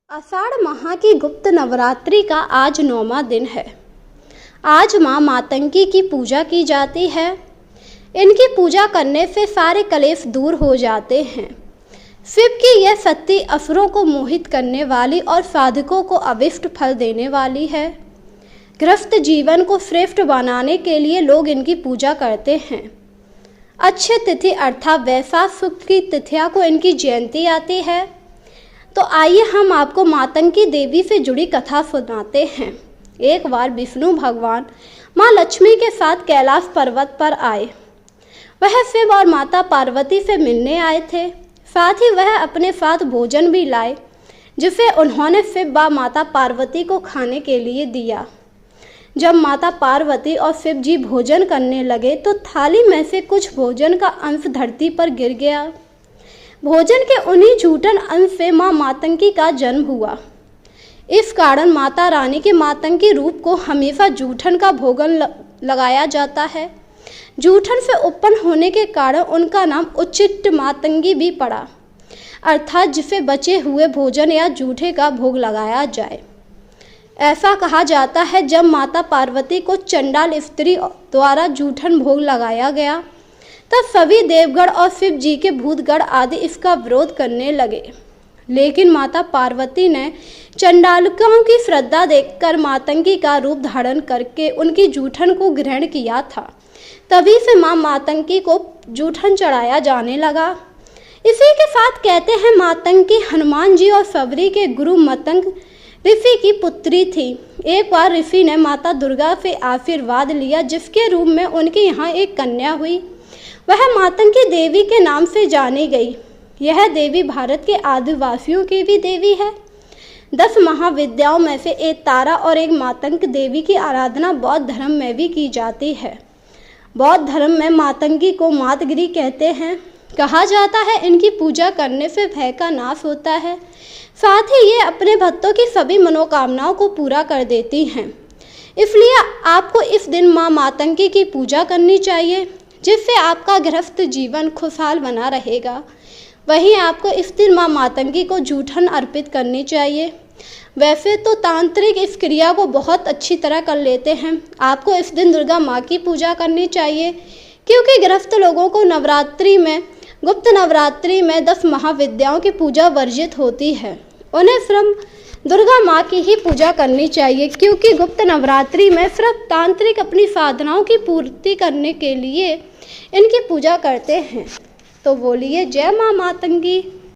आषाढ़ माह की गुप्त नवरात्रि का आज 9वां दिन है। आज माँ मातंगी की पूजा की जाती है। इनकी पूजा करने से सारे कलेश दूर हो जाते हैं। शिव की यह शक्ति असुरों को मोहित करने वाली और साधकों को अभिष्ट फल देने वाली है। गृहस्थ जीवन को श्रेष्ठ बनाने के लिए लोग इनकी पूजा करते हैं। अक्षय तिथि अर्थात वैशाख शुक्ल की तिथिया को इनकी जयंती आती है। तो आइए हम आपको मातंगी देवी से जुड़ी कथा सुनाते हैं। एक बार विष्णु भगवान माँ लक्ष्मी के साथ कैलाश पर्वत पर आए। वह शिव और माता पार्वती से मिलने आए थे। साथ ही वह अपने साथ भोजन भी लाए, जिसे उन्होंने शिव व माता पार्वती को खाने के लिए दिया। जब माता पार्वती और शिव जी भोजन करने लगे तो थाली में से कुछ भोजन का अंश धरती पर गिर गया। भोजन के उन्हीं जूठन अंश से माँ मातंगी का जन्म हुआ। इस कारण माता रानी के मातंगी रूप को हमेशा जूठन का भोगन लगाया जाता है। जूठन से उत्पन्न होने के कारण उनका नाम उच्चिष्ट मातंगी भी पड़ा, अर्थात जिसे बचे हुए भोजन या जूठे का भोग लगाया जाए। ऐसा कहा जाता है जब माता पार्वती को चंडाल स्त्री द्वारा जूठन भोग लगाया गया तब सभी देवगण और शिव जी के भूतगण आदि इसका विरोध करने लगे, लेकिन माता पार्वती ने चंडालकों की श्रद्धा देखकर मातंगी का रूप धारण करके उनकी जूठन को ग्रहण किया था। तभी से माँ मातंगी को जूठन चढ़ाया जाने लगा। इसी के साथ कहते हैं मातंगी हनुमान जी और सबरी के गुरु मतंग ऋषि की पुत्री थी। एक बार ऋषि ने माता दुर्गा से आशीर्वाद लिया, जिसके रूप में उनके यहाँ एक कन्या हुई। वह मातंगी देवी के नाम से जानी गई। यह देवी भारत के आदिवासियों की भी देवी है। 10 महाविद्याओं में से एक तारा और एक मातंग देवी की आराधना बौद्ध धर्म में भी की जाती है। बौद्ध धर्म में मातंगी को मातगिरी कहते हैं। कहा जाता है इनकी पूजा करने से भय का नाश होता है। साथ ही ये अपने भक्तों की सभी मनोकामनाओं को पूरा कर देती हैं। इसलिए आपको इस दिन माँ मातंगी की पूजा करनी चाहिए, जिससे आपका गृहस्थ जीवन खुशहाल बना रहेगा। वहीं आपको इस दिन माँ मातंगी को जूठन अर्पित करनी चाहिए। वैसे तो तांत्रिक इस क्रिया को बहुत अच्छी तरह कर लेते हैं। आपको इस दिन दुर्गा माँ की पूजा करनी चाहिए, क्योंकि गृहस्थ लोगों को नवरात्रि में गुप्त नवरात्रि में 10 महाविद्याओं की पूजा वर्जित होती है। उन्हें सिर्फ दुर्गा माँ की ही पूजा करनी चाहिए, क्योंकि गुप्त नवरात्रि में सिर्फ तांत्रिक अपनी साधनाओं की पूर्ति करने के लिए इनकी पूजा करते हैं। तो बोलिए जय माँ मातंगी।